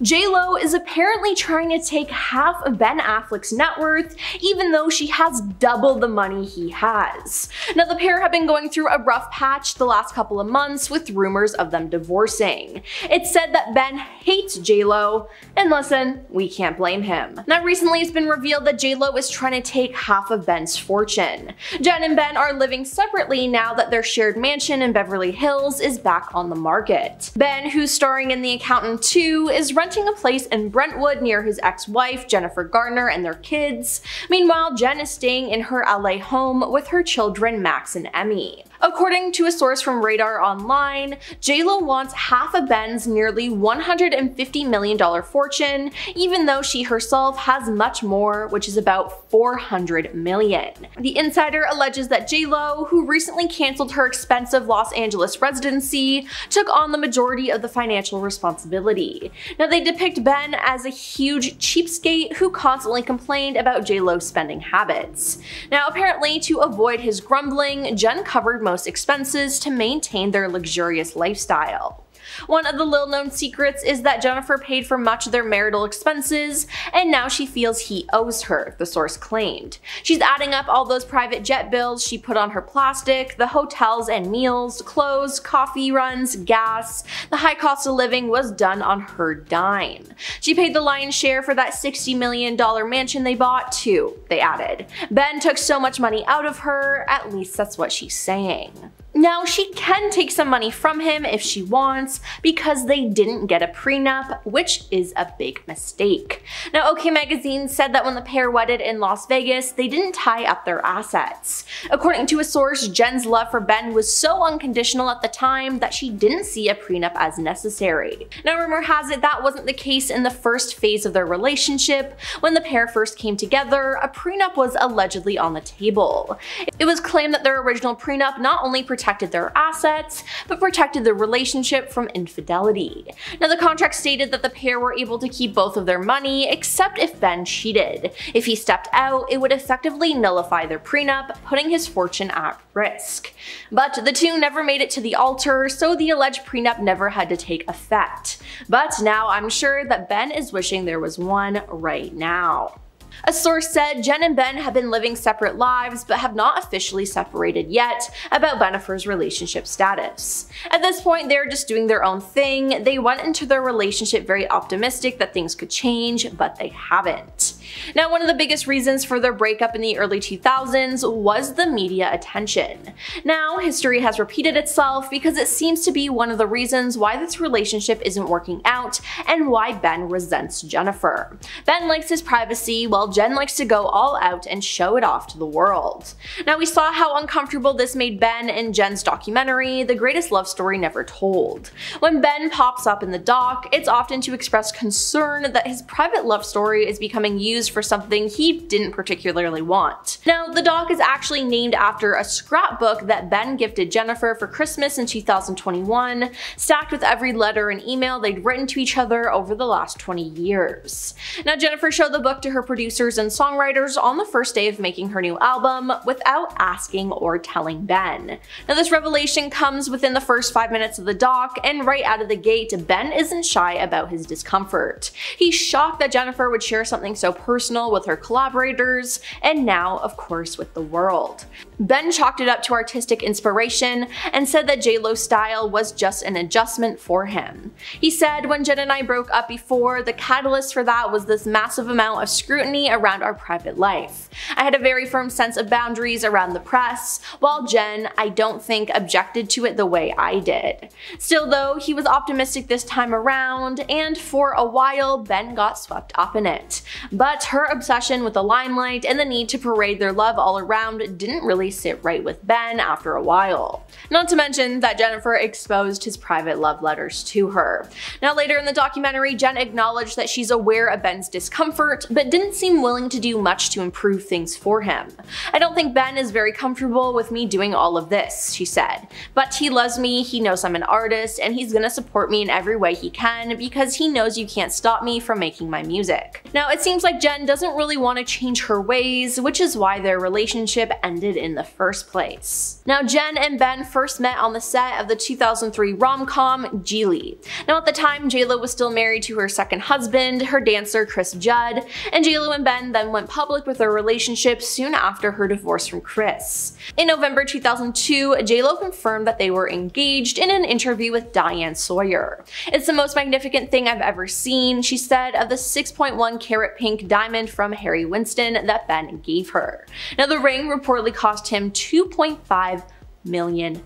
J.Lo is apparently trying to take half of Ben Affleck's net worth, even though she has double the money he has. Now, the pair have been going through a rough patch the last couple of months with rumors of them divorcing. It's said that Ben hates J.Lo, and listen, we can't blame him. Now, recently it's been revealed that J.Lo is trying to take half of Ben's fortune. Jen and Ben are living separately now that their shared mansion in Beverly Hills is back on the market. Ben, who's starring in The Accountant 2, is renting a place in Brentwood near his ex-wife Jennifer Garner and their kids. Meanwhile, Jen is staying in her LA home with her children Max and Emmy. According to a source from Radar Online, J.Lo wants half of Ben's nearly $150 million fortune, even though she herself has much more, which is about $400 million. The insider alleges that J.Lo, who recently canceled her expensive Los Angeles residency, took on the majority of the financial responsibility. Now, they depict Ben as a huge cheapskate who constantly complained about J.Lo's spending habits. Now, apparently, to avoid his grumbling, Jen covered most expenses to maintain their luxurious lifestyle. One of the little-known secrets is that Jennifer paid for much of their marital expenses, and now she feels he owes her, the source claimed. She's adding up all those private jet bills she put on her plastic, the hotels and meals, clothes, coffee runs, gas. The high cost of living was done on her dime. She paid the lion's share for that $60 million mansion they bought, too, they added. Ben took so much money out of her, at least that's what she's saying. Now, she can take some money from him if she wants, because they didn't get a prenup, which is a big mistake. Now, OK Magazine said that when the pair wedded in Las Vegas, they didn't tie up their assets. According to a source, Jen's love for Ben was so unconditional at the time that she didn't see a prenup as necessary. Now, rumor has it that wasn't the case in the first phase of their relationship. When the pair first came together, a prenup was allegedly on the table. It was claimed that their original prenup not only protected their assets, but protected the relationship from infidelity. Now, the contract stated that the pair were able to keep both of their money, except if Ben cheated. If he stepped out, it would effectively nullify their prenup, putting his fortune at risk. But the two never made it to the altar, so the alleged prenup never had to take effect. But now I'm sure that Ben is wishing there was one right now. A source said Jen and Ben have been living separate lives but have not officially separated yet about Bennifer's relationship status. At this point, they're just doing their own thing. They went into their relationship very optimistic that things could change, but they haven't. Now, one of the biggest reasons for their breakup in the early 2000s was the media attention. Now, history has repeated itself because it seems to be one of the reasons why this relationship isn't working out and why Ben resents Jennifer. Ben likes his privacy, while Jen likes to go all out and show it off to the world. Now, we saw how uncomfortable this made Ben in Jen's documentary, The Greatest Love Story Never Told. When Ben pops up in the doc, it's often to express concern that his private love story is becoming used for something he didn't particularly want. Now, the doc is actually named after a scrapbook that Ben gifted Jennifer for Christmas in 2021, stacked with every letter and email they'd written to each other over the last 20 years. Now, Jennifer showed the book to her producers and songwriters on the first day of making her new album without asking or telling Ben. Now, this revelation comes within the first 5 minutes of the doc, and right out of the gate, Ben isn't shy about his discomfort. He's shocked that Jennifer would share something so personal with her collaborators, and now, of course, with the world. Ben chalked it up to artistic inspiration and said that J.Lo's style was just an adjustment for him. He said, "When Jen and I broke up before, the catalyst for that was this massive amount of scrutiny around our private life. I had a very firm sense of boundaries around the press, while Jen, I don't think, objected to it the way I did." Still though, he was optimistic this time around, and for a while, Ben got swept up in it. But her obsession with the limelight and the need to parade their love all around didn't really sit right with Ben after a while. Not to mention that Jennifer exposed his private love letters to her. Now, later in the documentary, Jen acknowledged that she's aware of Ben's discomfort, but didn't seem willing to do much to improve things for him. "I don't think Ben is very comfortable with me doing all of this," she said. "But he loves me, he knows I'm an artist, and he's gonna support me in every way he can because he knows you can't stop me from making my music." Now, it seems like Jen doesn't really want to change her ways, which is why their relationship ended in the first place. Now, Jen and Ben first met on the set of the 2003 rom-com Geely. Now, at the time, JLo was still married to her second husband, her dancer Chris Judd, and JLo and Ben then went public with their relationship soon after her divorce from Chris. In November 2002, JLo confirmed that they were engaged in an interview with Diane Sawyer. "It's the most magnificent thing I've ever seen," she said of the 6.1 carat pink diamond from Harry Winston that Ben gave her. Now, the ring reportedly cost him $2.5 million.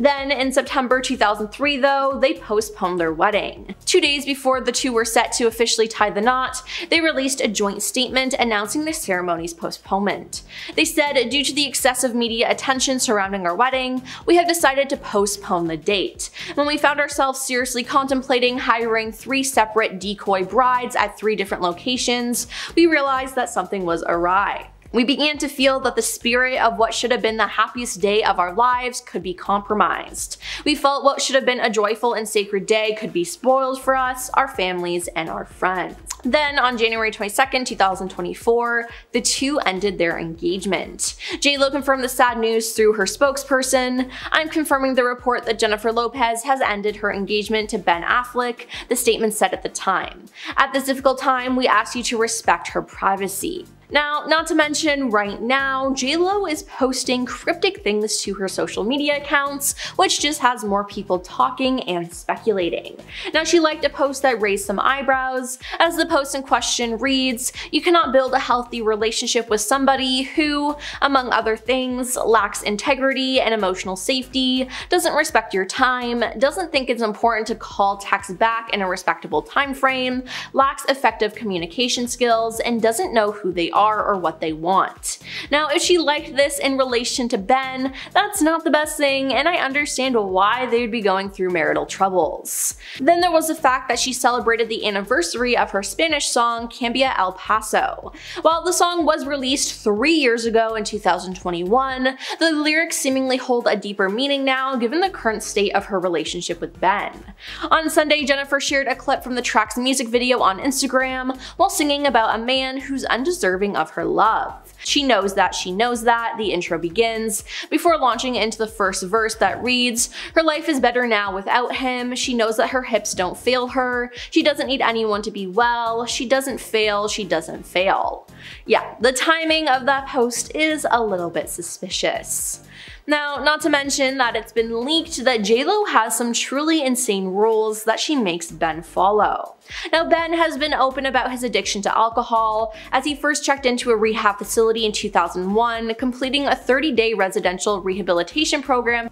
Then, in September 2003 though, they postponed their wedding. 2 days before the two were set to officially tie the knot, they released a joint statement announcing the ceremony's postponement. They said, "Due to the excessive media attention surrounding our wedding, we have decided to postpone the date. When we found ourselves seriously contemplating hiring 3 separate decoy brides at 3 different locations, we realized that something was awry. We began to feel that the spirit of what should have been the happiest day of our lives could be compromised. We felt what should have been a joyful and sacred day could be spoiled for us, our families, and our friends." Then, on January 22nd, 2024, the two ended their engagement. JLo confirmed the sad news through her spokesperson. "I'm confirming the report that Jennifer Lopez has ended her engagement to Ben Affleck," the statement said at the time. "At this difficult time, we ask you to respect her privacy." Now, not to mention, right now, JLo is posting cryptic things to her social media accounts, which just has more people talking and speculating. Now, she liked a post that raised some eyebrows, as the post in question reads, "You cannot build a healthy relationship with somebody who, among other things, lacks integrity and emotional safety, doesn't respect your time, doesn't think it's important to call text back in a respectable time frame, lacks effective communication skills, and doesn't know who they are or what they want." Now, if she liked this in relation to Ben, that's not the best thing, and I understand why they would be going through marital troubles. Then there was the fact that she celebrated the anniversary of her Spanish song Cambia El Paso. While the song was released 3 years ago in 2021, the lyrics seemingly hold a deeper meaning now given the current state of her relationship with Ben. On Sunday, Jennifer shared a clip from the track's music video on Instagram while singing about a man who's undeserving of her love. "She knows that, the intro begins, before launching into the first verse that reads, "Her life is better now without him, she knows that her hips don't fail her, she doesn't need anyone to be well, she doesn't fail, she doesn't fail." Yeah, the timing of that post is a little bit suspicious. Now, not to mention that it's been leaked that JLo has some truly insane rules that she makes Ben follow. Now, Ben has been open about his addiction to alcohol, as he first checked into a rehab facility in 2001, completing a 30-day residential rehabilitation program.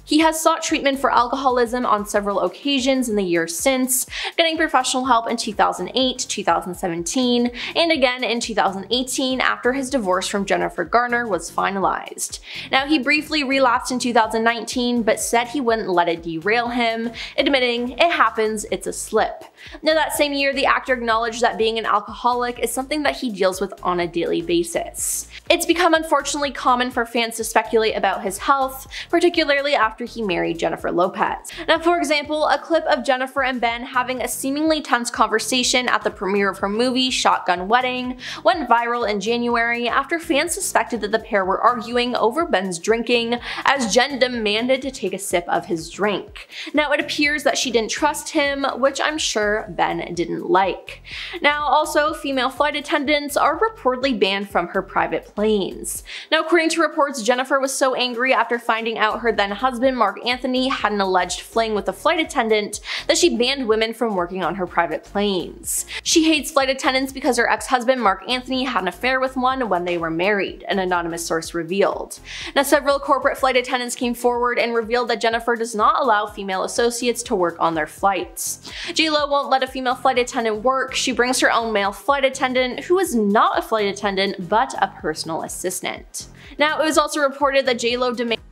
He has sought treatment for alcoholism on several occasions in the years since, getting professional help in 2008, 2017, and again in 2018 after his divorce from Jennifer Garner was finalized. Now, he briefly relapsed in 2019, but said he wouldn't let it derail him, admitting, "It happens, it's a slip." Now, that same year, the actor acknowledged that being an alcoholic is something that he deals with on a daily basis. It's become unfortunately common for fans to speculate about his health, particularly after he married Jennifer Lopez. Now, for example, a clip of Jennifer and Ben having a seemingly tense conversation at the premiere of her movie Shotgun Wedding went viral in January after fans suspected that the pair were arguing over Ben's drinking, as Jen demanded to take a sip of his drink. Now, it appears that she didn't trust him, which I'm sure Ben didn't like. Now, also, female flight attendants are reportedly banned from her private planes. Now, according to reports, Jennifer was so angry after finding out her then husband Mark Anthony had an alleged fling with a flight attendant that she banned women from working on her private planes. She hates flight attendants because her ex-husband Mark Anthony had an affair with one when they were married, an anonymous source revealed. Now, several corporate flight attendants came forward and revealed that Jennifer does not allow female associates to work on their flights. JLo won't let a female flight attendant work. She brings her own male flight attendant, who is not a flight attendant but a personal assistant. Now, it was also reported that JLo demanded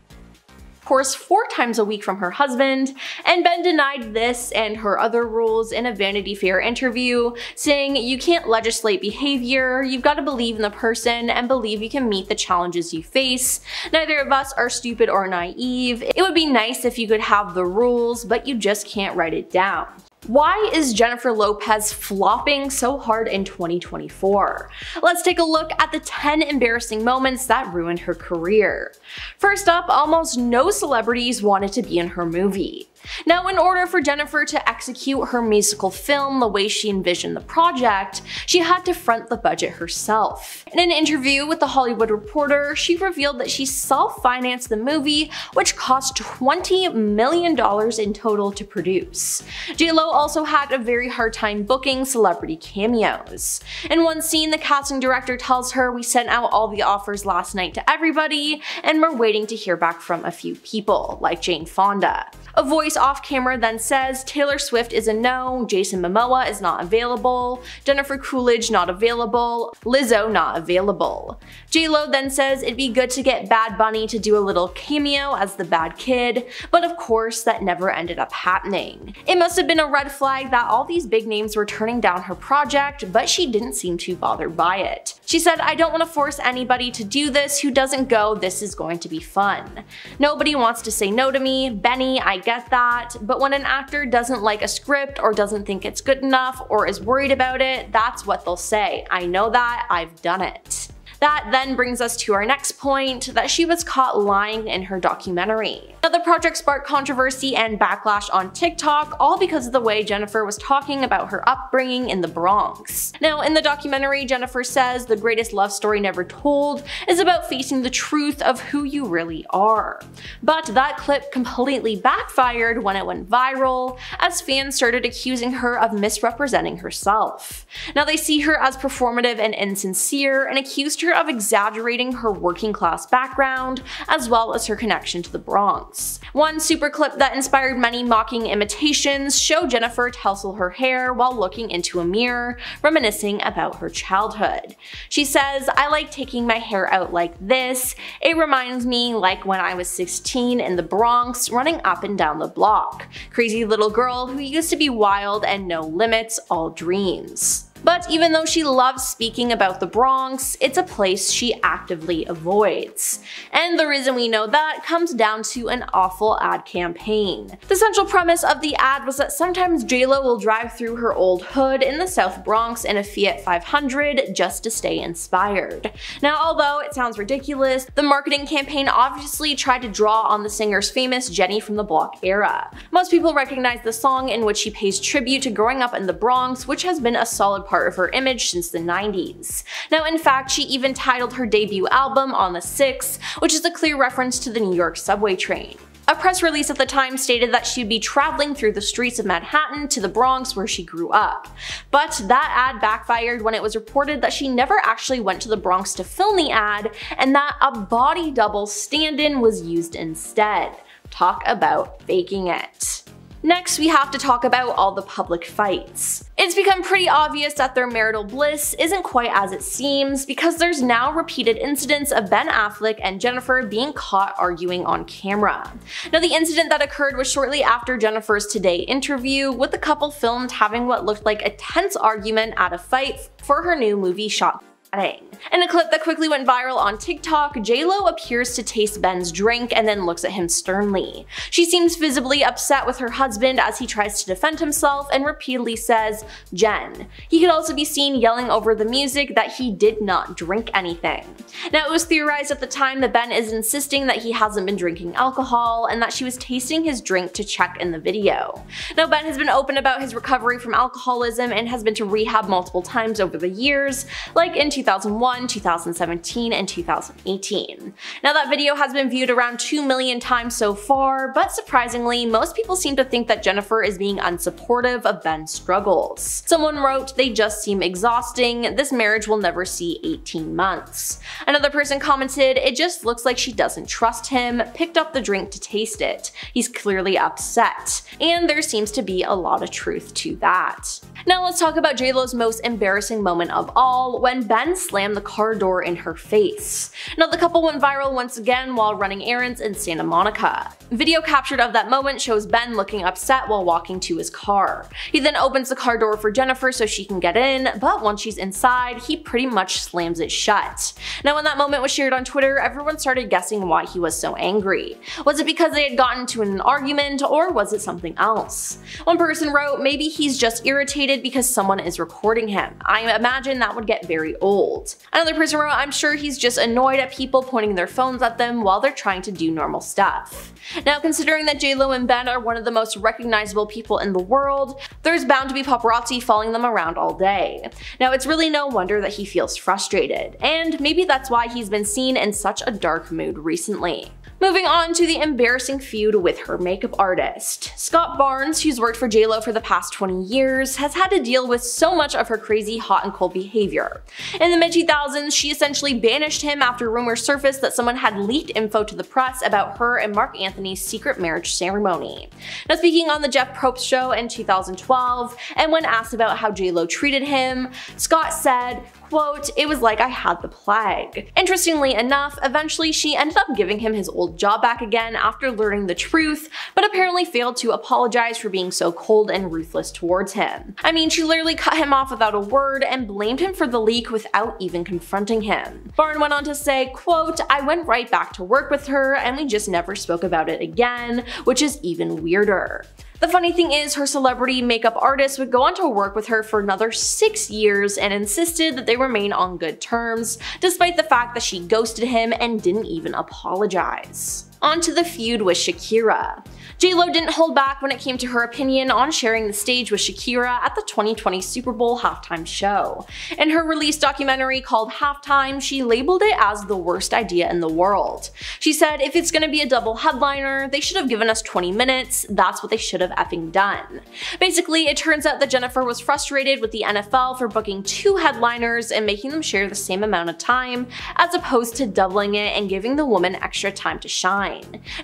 course 4 times a week from her husband, and Ben denied this and her other rules in a Vanity Fair interview, saying, "You can't legislate behavior, you've got to believe in the person and believe you can meet the challenges you face. Neither of us are stupid or naive. It would be nice if you could have the rules, but you just can't write it down." Why is Jennifer Lopez flopping so hard in 2024? Let's take a look at the 10 embarrassing moments that ruined her career. First up, almost no celebrities wanted to be in her movie. Now, in order for Jennifer to execute her musical film the way she envisioned the project, she had to front the budget herself. In an interview with The Hollywood Reporter, she revealed that she self-financed the movie, which cost $20 million in total to produce. J.Lo also had a very hard time booking celebrity cameos. In one scene, the casting director tells her, "We sent out all the offers last night to everybody, and we're waiting to hear back from a few people, like Jane Fonda." A voice off camera then says Taylor Swift is a no, Jason Momoa is not available, Jennifer Coolidge not available, Lizzo not available. J.Lo then says it'd be good to get Bad Bunny to do a little cameo as the bad kid, but of course that never ended up happening. It must have been a red flag that all these big names were turning down her project, but she didn't seem too bothered by it. She said, "I don't want to force anybody to do this who doesn't go, this is going to be fun. Nobody wants to say no to me, Benny, I get that, but when an actor doesn't like a script or doesn't think it's good enough or is worried about it, that's what they'll say. I know that, I've done it." That then brings us to our next point, that she was caught lying in her documentary. Now, the project sparked controversy and backlash on TikTok, all because of the way Jennifer was talking about her upbringing in the Bronx. Now, in the documentary, Jennifer says the greatest love story never told is about facing the truth of who you really are. But that clip completely backfired when it went viral, as fans started accusing her of misrepresenting herself. Now, they see her as performative and insincere, and accused her of exaggerating her working class background, as well as her connection to the Bronx. One super clip that inspired many mocking imitations showed Jennifer tousle her hair while looking into a mirror, reminiscing about her childhood. She says, "I like taking my hair out like this. It reminds me like when I was 16 in the Bronx, running up and down the block. Crazy little girl who used to be wild and no limits, all dreams." But even though she loves speaking about the Bronx, it's a place she actively avoids. And the reason we know that comes down to an awful ad campaign. The central premise of the ad was that sometimes J.Lo will drive through her old hood in the South Bronx in a Fiat 500 just to stay inspired. Now, although it sounds ridiculous, the marketing campaign obviously tried to draw on the singer's famous Jenny from the Block era. Most people recognize the song in which she pays tribute to growing up in the Bronx, which has been a solid part of her image since the 90s. Now, in fact, she even titled her debut album On the 6, which is a clear reference to the New York subway train. A press release at the time stated that she'd be traveling through the streets of Manhattan to the Bronx where she grew up. But that ad backfired when it was reported that she never actually went to the Bronx to film the ad, and that a body double stand-in was used instead. Talk about faking it. Next, we have to talk about all the public fights. It's become pretty obvious that their marital bliss isn't quite as it seems, because there's now repeated incidents of Ben Affleck and Jennifer being caught arguing on camera. Now, the incident that occurred was shortly after Jennifer's Today interview, with the couple filmed having what looked like a tense argument at a fight for her new movie shot. In a clip that quickly went viral on TikTok, J.Lo appears to taste Ben's drink and then looks at him sternly. She seems visibly upset with her husband as he tries to defend himself and repeatedly says, "Jen." He could also be seen yelling over the music that he did not drink anything. Now, it was theorized at the time that Ben is insisting that he hasn't been drinking alcohol and that she was tasting his drink to check in the video. Now, Ben has been open about his recovery from alcoholism and has been to rehab multiple times over the years, like in 2001, 2017, and 2018. Now, that video has been viewed around 2 million times so far, but surprisingly, most people seem to think that Jennifer is being unsupportive of Ben's struggles. Someone wrote, "They just seem exhausting. This marriage will never see 18 months. Another person commented, "It just looks like she doesn't trust him, picked up the drink to taste it. He's clearly upset." And there seems to be a lot of truth to that. Now, let's talk about J.Lo's most embarrassing moment of all, when Ben Ben slammed the car door in her face. Now the couple went viral once again while running errands in Santa Monica. Video captured of that moment shows Ben looking upset while walking to his car. He then opens the car door for Jennifer so she can get in, but once she's inside, he pretty much slams it shut. Now when that moment was shared on Twitter, everyone started guessing why he was so angry. Was it because they had gotten into an argument, or was it something else? One person wrote, maybe he's just irritated because someone is recording him. I imagine that would get very old. Another person wrote, I'm sure he's just annoyed at people pointing their phones at them while they're trying to do normal stuff. Now considering that J-Lo and Ben are one of the most recognizable people in the world, there's bound to be paparazzi following them around all day. Now it's really no wonder that he feels frustrated, and maybe that's why he's been seen in such a dark mood recently. Moving on to the embarrassing feud with her makeup artist. Scott Barnes, who's worked for J-Lo for the past 20 years, has had to deal with so much of her crazy hot and cold behavior. In the mid-2000s, she essentially banished him after rumors surfaced that someone had leaked info to the press about her and Mark Anthony's secret marriage ceremony. Now speaking on the Jeff Probst show in 2012, and when asked about how J-Lo treated him, Scott said, quote, it was like I had the plague. Interestingly enough, eventually she ended up giving him his old job back again after learning the truth, but apparently failed to apologize for being so cold and ruthless towards him. I mean, she literally cut him off without a word and blamed him for the leak without even confronting him. Barnes went on to say, quote, I went right back to work with her and we just never spoke about it again, which is even weirder. The funny thing is, her celebrity makeup artist would go on to work with her for another 6 years and insisted that they remain on good terms, despite the fact that she ghosted him and didn't even apologize. On to the feud with Shakira. J-Lo didn't hold back when it came to her opinion on sharing the stage with Shakira at the 2020 Super Bowl halftime show. In her released documentary called Halftime, she labeled it as the worst idea in the world. She said, if it's gonna be a double headliner, they should have given us 20 minutes, that's what they should have effing done. Basically, it turns out that Jennifer was frustrated with the NFL for booking 2 headliners and making them share the same amount of time, as opposed to doubling it and giving the woman extra time to shine.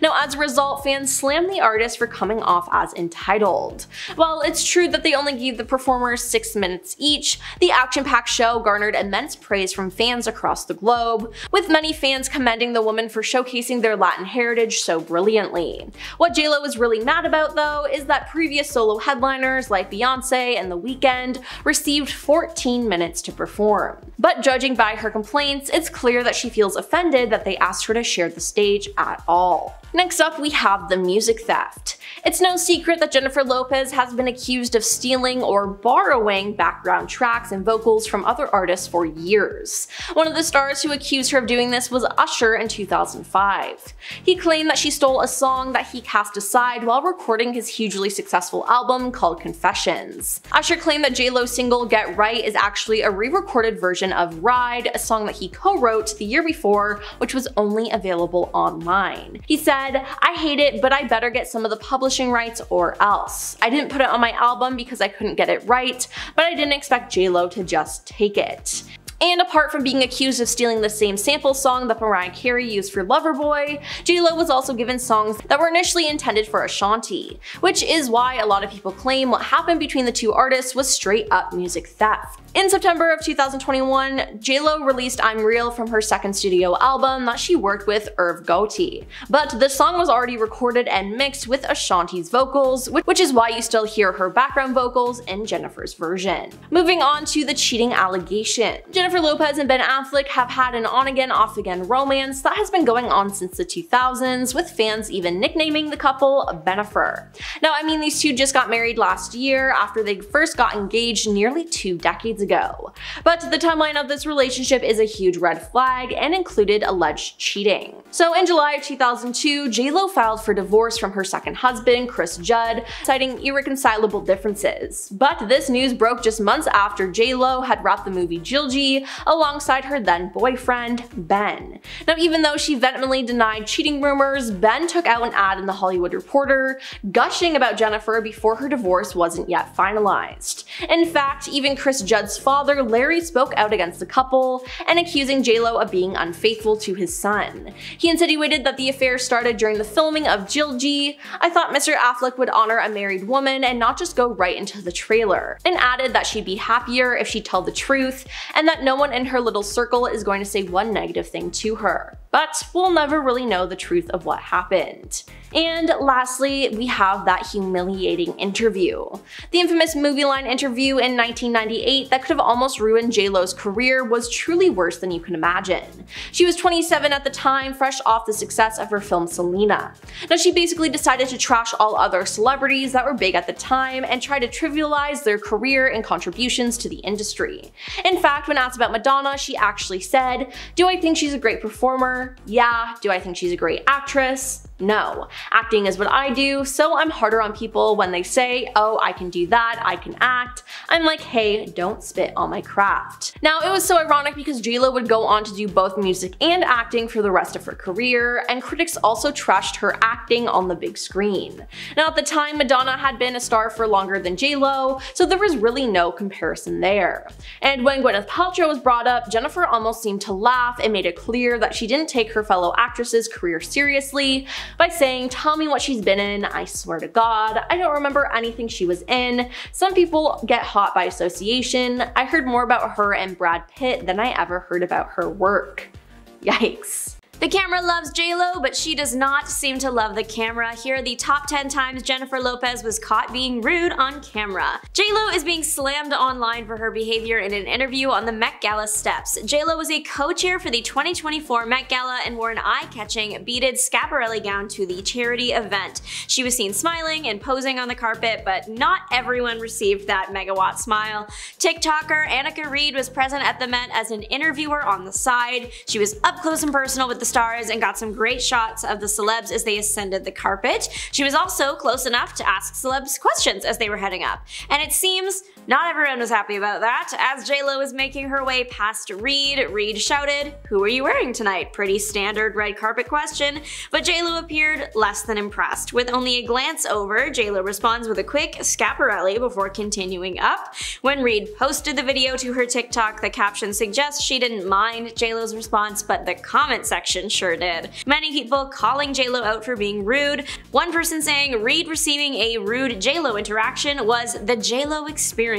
Now as a result, fans slammed the artist for coming off as entitled. While it's true that they only gave the performers 6 minutes each, the action-packed show garnered immense praise from fans across the globe, with many fans commending the woman for showcasing their Latin heritage so brilliantly. What J-Lo was really mad about though is that previous solo headliners like Beyonce and The Weeknd received 14 minutes to perform. But judging by her complaints, it's clear that she feels offended that they asked her to share the stage at all. Next up, we have the music theft. It's no secret that Jennifer Lopez has been accused of stealing or borrowing background tracks and vocals from other artists for years. One of the stars who accused her of doing this was Usher in 2005. He claimed that she stole a song that he cast aside while recording his hugely successful album called Confessions. Usher claimed that J-Lo's single Get Right is actually a re-recorded version of Ride, a song that he co-wrote the year before, which was only available online. He said, I hate it, but I better get some of the publishing rights or else. I didn't put it on my album because I couldn't get it right, but I didn't expect J-Lo to just take it. And apart from being accused of stealing the same sample song that Mariah Carey used for Loverboy, J-Lo was also given songs that were initially intended for Ashanti, which is why a lot of people claim what happened between the two artists was straight up music theft. In September of 2021, J-Lo released I'm Real from her second studio album that she worked with Irv Gotti, but the song was already recorded and mixed with Ashanti's vocals, which is why you still hear her background vocals in Jennifer's version. Moving on to the cheating allegation. Jennifer Lopez and Ben Affleck have had an on-again, off-again romance that has been going on since the 2000s, with fans even nicknaming the couple Bennifer. Now, I mean, these two just got married last year after they first got engaged nearly 2 decades ago. But the timeline of this relationship is a huge red flag and included alleged cheating. So in July of 2002, J-Lo filed for divorce from her second husband, Chris Judd, citing irreconcilable differences. But this news broke just months after J-Lo had wrapped the movie Gilgy alongside her then boyfriend, Ben. Now, even though she vehemently denied cheating rumors, Ben took out an ad in The Hollywood Reporter, gushing about Jennifer before her divorce wasn't yet finalized. In fact, even Chris Judd's father, Larry, spoke out against the couple and accusing J-Lo of being unfaithful to his son. He insinuated that the affair started during the filming of Jill G. I thought Mr. Affleck would honor a married woman and not just go right into the trailer, and added that she'd be happier if she'd tell the truth and that no one in her little circle is going to say one negative thing to her. But we'll never really know the truth of what happened. And lastly, we have that humiliating interview. The infamous movie line interview in 1998 that could have almost ruined J-Lo's career was truly worse than you can imagine. She was 27 at the time, fresh off the success of her film Selena. Now she basically decided to trash all other celebrities that were big at the time and try to trivialize their career and contributions to the industry. In fact, when asked about Madonna, she actually said, "Do I think she's a great performer? Yeah. Do I think she's a great actress? No. Acting is what I do, so I'm harder on people when they say, oh, I can do that, I can act. I'm like, hey, don't spit on my craft." Now, it was so ironic because J-Lo would go on to do both music and acting for the rest of her career, and critics also trashed her acting on the big screen. Now, at the time, Madonna had been a star for longer than J-Lo, so there was really no comparison there. And when Gwyneth Paltrow was brought up, Jennifer almost seemed to laugh and made it clear that she didn't take her fellow actress's career seriously by saying, "Tell me what she's been in, I swear to God, I don't remember anything she was in. Some people get hot by association. I heard more about her and Brad Pitt than I ever heard about her work." Yikes. The camera loves J-Lo, but she does not seem to love the camera. Here are the top 10 times Jennifer Lopez was caught being rude on camera. J-Lo is being slammed online for her behavior in an interview on the Met Gala steps. J-Lo was a co-chair for the 2024 Met Gala and wore an eye-catching beaded Schiaparelli gown to the charity event. She was seen smiling and posing on the carpet, but not everyone received that megawatt smile. TikToker Annika Reed was present at the Met as an interviewer on the side. She was up close and personal with the stars and got some great shots of the celebs as they ascended the carpet. She was also close enough to ask celebs questions as they were heading up. And it seems not everyone was happy about that. As J-Lo was making her way past Reed, Reed shouted, "Who are you wearing tonight?" Pretty standard red carpet question, but J-Lo appeared less than impressed. With only a glance over, J-Lo responds with a quick Schiaparelli before continuing up. When Reed posted the video to her TikTok, the caption suggests she didn't mind J-Lo's response, but the comment section sure did. Many people calling J-Lo out for being rude. One person saying Reed receiving a rude J-Lo interaction was the J-Lo experience.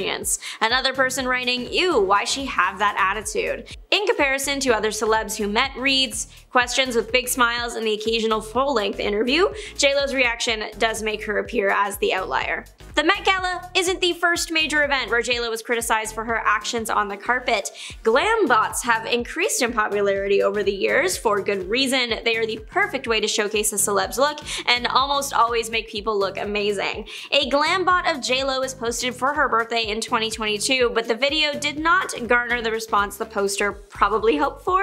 Another person writing, "Ew, why she have that attitude?" In comparison to other celebs who met Reed's questions with big smiles and the occasional full-length interview, J-Lo's reaction does make her appear as the outlier. The Met Gala isn't the first major event where J-Lo was criticized for her actions on the carpet. Glam bots have increased in popularity over the years for good reason. They are the perfect way to showcase a celeb's look and almost always make people look amazing. A glam bot of J-Lo was posted for her birthday in 2022, but the video did not garner the response the poster probably hoped for.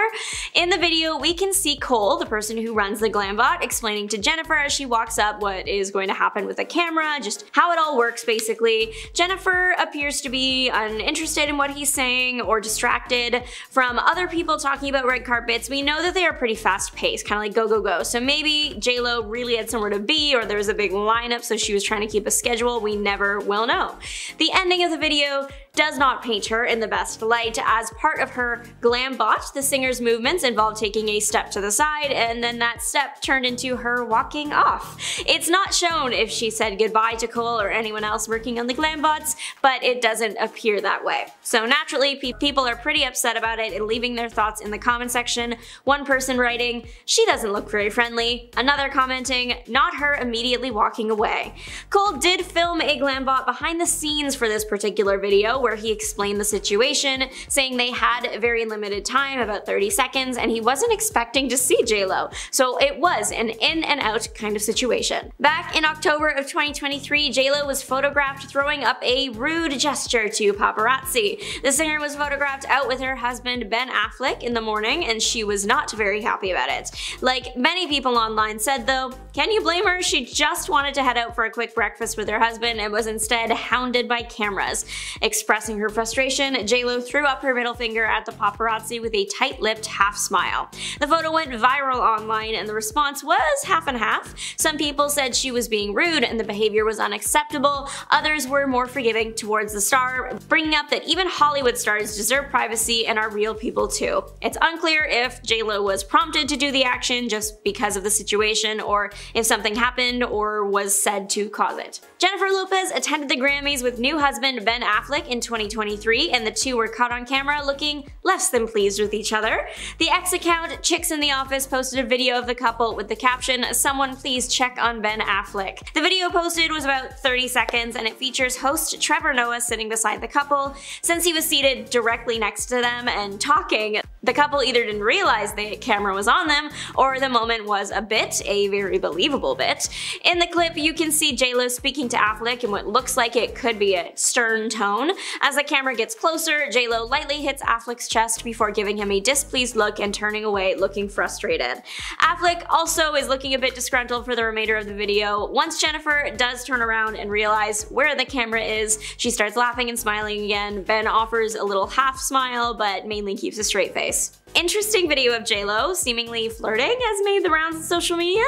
In the video, we can see Cole, the person who runs the glam bot, explaining to Jennifer as she walks up what is going to happen with the camera, just how it all works basically. Jennifer appears to be uninterested in what he's saying or distracted from other people talking about red carpets. We know that they are pretty fast paced, kind of like go go go, so maybe J-Lo really had somewhere to be or there was a big lineup so she was trying to keep a schedule. We never will know. The ending of the video does not paint her in the best light. As part of her glam bot, the singer's movements involved taking a step to the side, and then that step turned into her walking off. It's not shown if she said goodbye to Cole or anyone else working on the glam bots, but it doesn't appear that way. So naturally, people are pretty upset about it and leaving their thoughts in the comment section. One person writing, "She doesn't look very friendly." Another commenting, "Not her immediately walking away." Cole did film a glam bot behind the scenes for this particular video where he explained the situation, saying they had very limited time, about 30 seconds, and he wasn't expecting to see J-Lo. So it was an in and out kind of situation. Back in October of 2023, J-Lo was photographed throwing up a rude gesture to paparazzi. The singer was photographed out with her husband Ben Affleck in the morning, and she was not very happy about it. Like many people online said though, can you blame her? She just wanted to head out for a quick breakfast with her husband and was instead hounded by cameras. Expressing her frustration, J.Lo threw up her middle finger at the paparazzi with a tight-lipped half smile. The photo went viral online and the response was half and half. Some people said she was being rude and the behavior was unacceptable. Others were more forgiving towards the star, bringing up that even Hollywood stars deserve privacy and are real people too. It's unclear if J.Lo was prompted to do the action just because of the situation, or if something happened or was said to cause it. Jennifer Lopez attended the Grammys with new husband Ben Affleck in 2023, and the two were caught on camera looking less than pleased with each other. The X account Chicks in the Office posted a video of the couple with the caption, "Someone please check on Ben Affleck." The video posted was about 30 seconds and it features host Trevor Noah sitting beside the couple. Since he was seated directly next to them and talking, the couple either didn't realize the camera was on them or the moment was a very believable bit. In the clip, you can see J.Lo speaking to Affleck in what looks like it could be a stern tone. As the camera gets closer, J.Lo lightly hits Affleck's chest before giving him a displeased look and turning away looking frustrated. Affleck also is looking a bit disgruntled for the remainder of the video. Once Jennifer does turn around and realize where the camera is, she starts laughing and smiling again. Ben offers a little half smile, but mainly keeps a straight face. Interesting video of J.Lo seemingly flirting has made the rounds on social media.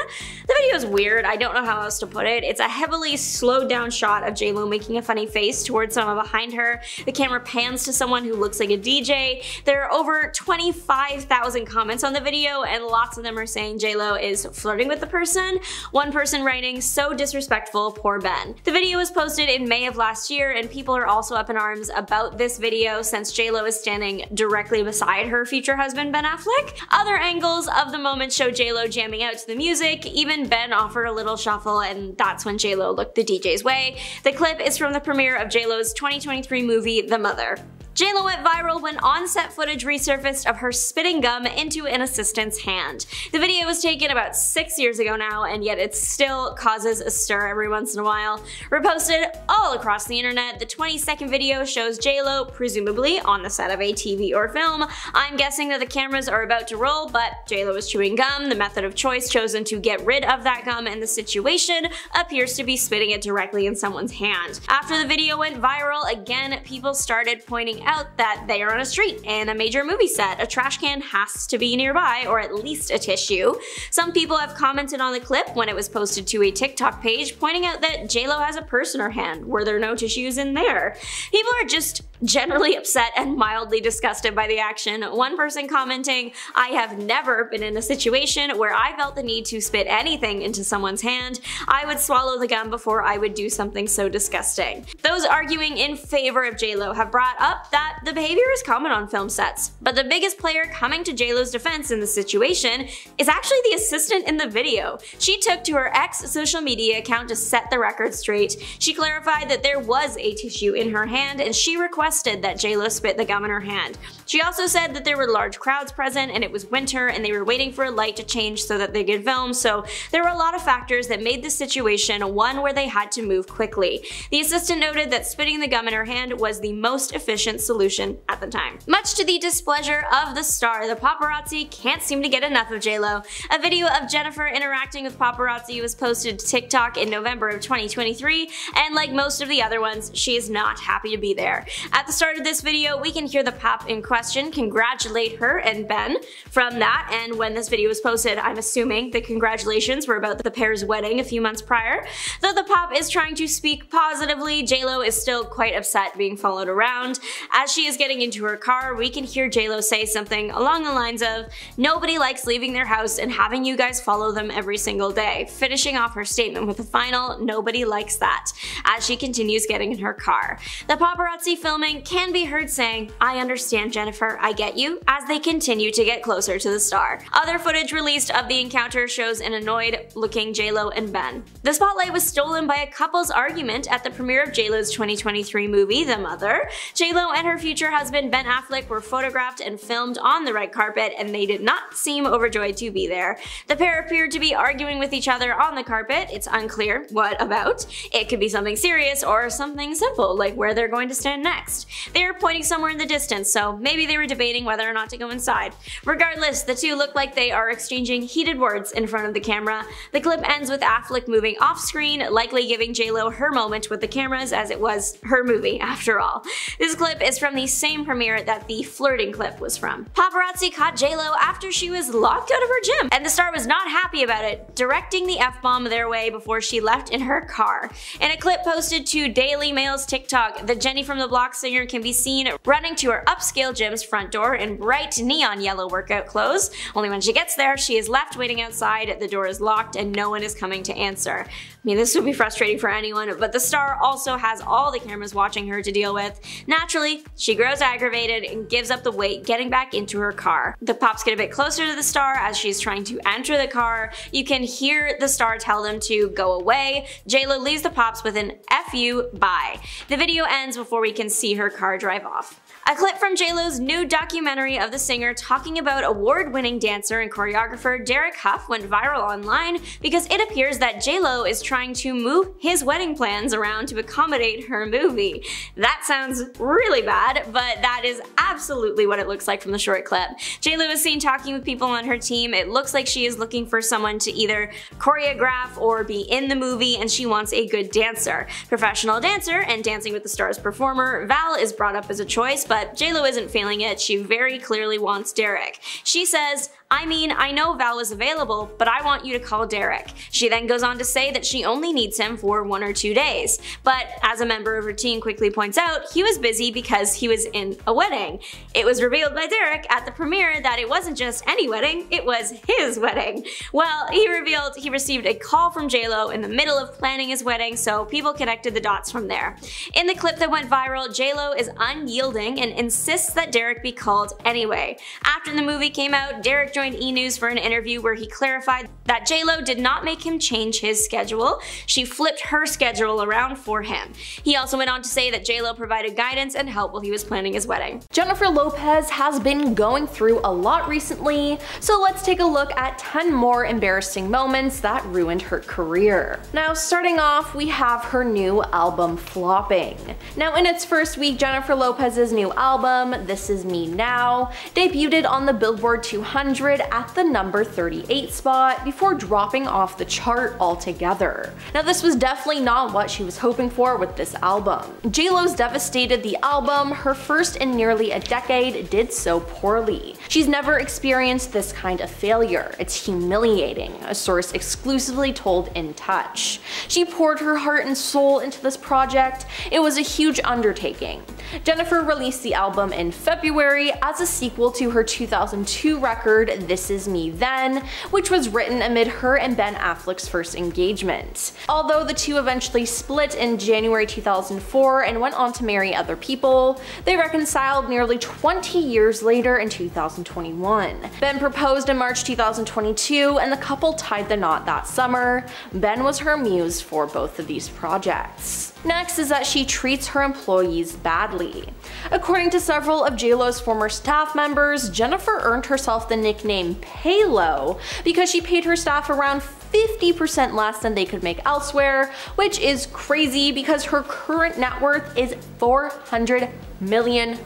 The video is weird, I don't know how else to put it. It's a heavily slowed down shot of J.Lo making a funny face towards someone behind her. The camera pans to someone who looks like a DJ. There are over 25,000 comments on the video and lots of them are saying J.Lo is flirting with the person. One person writing, "So disrespectful, poor Ben." The video was posted in May of last year and people are also up in arms about this video since J.Lo is standing directly beside her future husband Ben Affleck. Other angles of the moment show J.Lo jamming out to the music. Even Ben offered a little shuffle and that's when J.Lo looked the DJ's way. The clip is from the premiere of J.Lo's 2023 movie The Mother. J.Lo went viral when on-set footage resurfaced of her spitting gum into an assistant's hand. The video was taken about 6 years ago now, and yet it still causes a stir every once in a while. Reposted all across the internet, the 20-second video shows J.Lo, presumably on the set of a TV or film. I'm guessing that the cameras are about to roll, but J.Lo is chewing gum, the method of choice chosen to get rid of that gum, and the situation appears to be spitting it directly in someone's hand. After the video went viral, again, people started pointing out that they are on a street and a major movie set. A trash can has to be nearby, or at least a tissue. Some people have commented on the clip when it was posted to a TikTok page, pointing out that J.Lo has a purse in her hand. Were there no tissues in there? People are just generally upset and mildly disgusted by the action. One person commenting, "I have never been in a situation where I felt the need to spit anything into someone's hand. I would swallow the gum before I would do something so disgusting." Those arguing in favor of J.Lo have brought up that the behavior is common on film sets. But the biggest player coming to J.Lo's defense in the situation is actually the assistant in the video. She took to her ex social media account to set the record straight. She clarified that there was a tissue in her hand and she requested that J.Lo spit the gum in her hand. She also said that there were large crowds present and it was winter and they were waiting for a light to change so that they could film, so there were a lot of factors that made this situation one where they had to move quickly. The assistant noted that spitting the gum in her hand was the most efficient solution at the time. Much to the displeasure of the star, the paparazzi can't seem to get enough of J.Lo. A video of Jennifer interacting with paparazzi was posted to TikTok in November of 2023, and like most of the other ones, she is not happy to be there. At the start of this video, we can hear the pop in question congratulate her and Ben. From that, and when this video was posted, I'm assuming the congratulations were about the pair's wedding a few months prior. Though the pop is trying to speak positively, J.Lo is still quite upset being followed around. As she is getting into her car, we can hear J.Lo say something along the lines of, "Nobody likes leaving their house and having you guys follow them every single day," finishing off her statement with a final, "Nobody likes that," as she continues getting in her car. The paparazzi filming can be heard saying, "I understand, Jennifer, I get you," as they continue to get closer to the star. Other footage released of the encounter shows an annoyed-looking J.Lo and Ben. The spotlight was stolen by a couple's argument at the premiere of J.Lo's 2023 movie, The Mother. J.Lo and her future husband Ben Affleck were photographed and filmed on the red carpet, and they did not seem overjoyed to be there. The pair appeared to be arguing with each other on the carpet. It's unclear what about. It could be something serious or something simple, like where they're going to stand next. They were pointing somewhere in the distance, so maybe they were debating whether or not to go inside. Regardless, the two look like they are exchanging heated words in front of the camera. The clip ends with Affleck moving off screen, likely giving J-Lo her moment with the cameras, as it was her movie after all. This clip is from the same premiere that the flirting clip was from. Paparazzi caught J-Lo after she was locked out of her gym, and the star was not happy about it, directing the F-bomb their way before she left in her car. In a clip posted to Daily Mail's TikTok, the Jenny from the Block singer can be seen running to her upscale gym's front door in bright neon yellow workout clothes. Only when she gets there, she is left waiting outside, the door is locked, and no one is coming to answer. I mean, this would be frustrating for anyone, but the star also has all the cameras watching her to deal with. Naturally, she grows aggravated and gives up the wait, getting back into her car. The pops get a bit closer to the star as she's trying to enter the car. You can hear the star tell them to go away. J-Lo leaves the pops with an "F you, bye." The video ends before we can see her car drive off. A clip from J-Lo's new documentary of the singer talking about award-winning dancer and choreographer Derek Hough went viral online because it appears that J-Lo is trying to move his wedding plans around to accommodate her movie. That sounds really bad, but that is absolutely what it looks like from the short clip. J-Lo is seen talking with people on her team. It looks like she is looking for someone to either choreograph or be in the movie, and she wants a good dancer. Professional dancer and Dancing with the Stars performer Val is brought up as a choice, but J-Lo isn't feeling it. She very clearly wants Derek. She says, "I mean, I know Val was available, but I want you to call Derek." She then goes on to say that she only needs him for 1 or 2 days. But as a member of her team quickly points out, he was busy because he was in a wedding. It was revealed by Derek at the premiere that it wasn't just any wedding, it was his wedding. Well, he revealed he received a call from J-Lo in the middle of planning his wedding, so people connected the dots from there. In the clip that went viral, J-Lo is unyielding and insists that Derek be called anyway. After the movie came out, Derek joined E! News for an interview where he clarified that J-Lo did not make him change his schedule. She flipped her schedule around for him. He also went on to say that J-Lo provided guidance and help while he was planning his wedding. Jennifer Lopez has been going through a lot recently, so let's take a look at 10 more embarrassing moments that ruined her career. Now, starting off, we have her new album flopping. Now, in its first week, Jennifer Lopez's new album, This Is Me Now, debuted on the Billboard 200 at the number 38 spot before dropping off the chart altogether. Now, this was definitely not what she was hoping for with this album. J-Lo's devastated the album. Her first in nearly a decade did so poorly. She's never experienced this kind of failure. It's humiliating, a source exclusively told In Touch. She poured her heart and soul into this project. It was a huge undertaking. Jennifer released the album in February as a sequel to her 2002 record This Is Me Then, which was written amid her and Ben Affleck's first engagement. Although the two eventually split in January 2004 and went on to marry other people, they reconciled nearly 20 years later in 2021. Ben proposed in March 2022 and the couple tied the knot that summer. Ben was her muse for both of these projects. Next is that she treats her employees badly. According to several of J-Lo's former staff members, Jennifer earned herself the nickname Pay-Lo because she paid her staff around 50% less than they could make elsewhere, which is crazy because her current net worth is $400 million.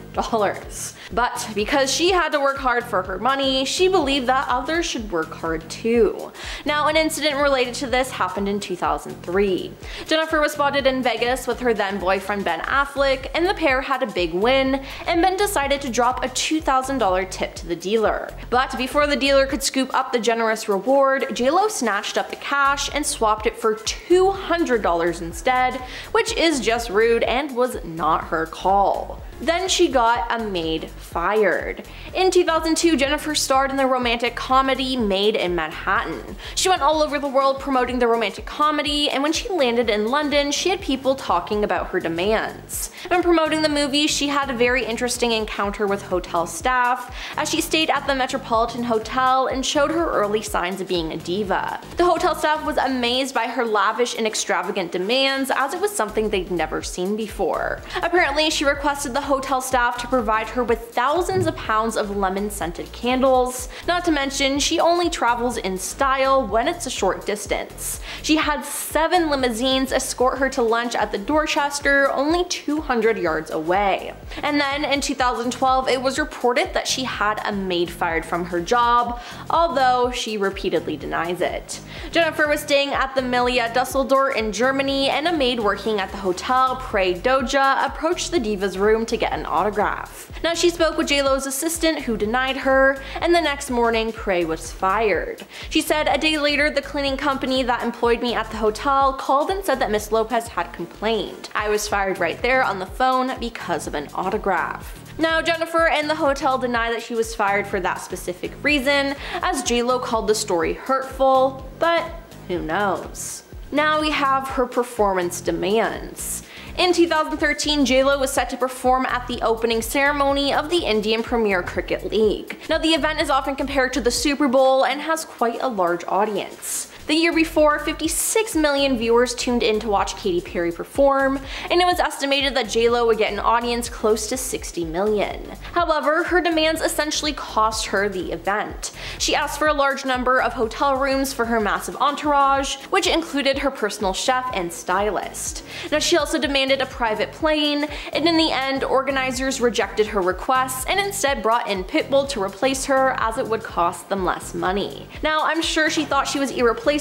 But because she had to work hard for her money, she believed that others should work hard too. Now, an incident related to this happened in 2003. Jennifer was spotted in Vegas with her then boyfriend Ben Affleck, and the pair had a big win, and Ben decided to drop a $2,000 tip to the dealer. But before the dealer could scoop up the generous reward, J-Lo snatched up the cash and swapped it for $200 instead, which is just rude and was not her call. Then she got a maid fired. In 2002, Jennifer starred in the romantic comedy Made in Manhattan. She went all over the world promoting the romantic comedy, and when she landed in London, she had people talking about her demands. When promoting the movie, she had a very interesting encounter with hotel staff, as she stayed at the Metropolitan Hotel and showed her early signs of being a diva. The hotel staff was amazed by her lavish and extravagant demands, as it was something they'd never seen before. Apparently, she requested the hotel staff to provide her with thousands of pounds of lemon-scented candles. Not to mention, she only travels in style when it's a short distance. She had 7 limousines escort her to lunch at the Dorchester, only 200 yards away. And then in 2012, it was reported that she had a maid fired from her job, although she repeatedly denies it. Jennifer was staying at the Melia Dusseldorf in Germany, and a maid working at the hotel Prey Doja approached the diva's room to get an autograph. Now, she spoke with JLo's assistant, who denied her, and the next morning Prey was fired. She said, "A day later, the cleaning company that employed me at the hotel called and said that Miss Lopez had complained. I was fired right there on the phone because of an autograph." Now, Jennifer and the hotel deny that she was fired for that specific reason, as JLo called the story hurtful, but who knows. Now we have her performance demands. In 2013, JLo was set to perform at the opening ceremony of the Indian Premier Cricket League. Now, the event is often compared to the Super Bowl and has quite a large audience. The year before, 56 million viewers tuned in to watch Katy Perry perform, and it was estimated that JLo would get an audience close to 60 million. However, her demands essentially cost her the event. She asked for a large number of hotel rooms for her massive entourage, which included her personal chef and stylist. Now, she also demanded a private plane, and in the end, organizers rejected her requests and instead brought in Pitbull to replace her, as it would cost them less money. Now, I'm sure she thought she was irreplaceable,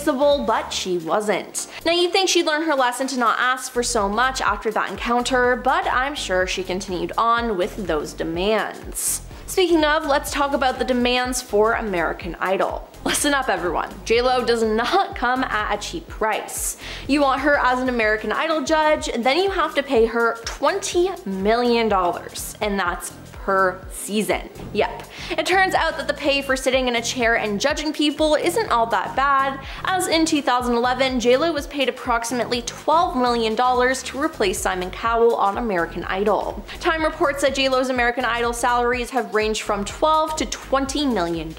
but she wasn't. Now, you'd think she'd learn her lesson to not ask for so much after that encounter, but I'm sure she continued on with those demands. Speaking of, let's talk about the demands for American Idol. Listen up, everyone. JLo does not come at a cheap price. You want her as an American Idol judge, then you have to pay her $20 million, and that's per season. Yep. It turns out that the pay for sitting in a chair and judging people isn't all that bad, as in 2011, JLo was paid approximately $12 million to replace Simon Cowell on American Idol. Time reports that JLo's American Idol salaries have ranged from $12 to $20 million.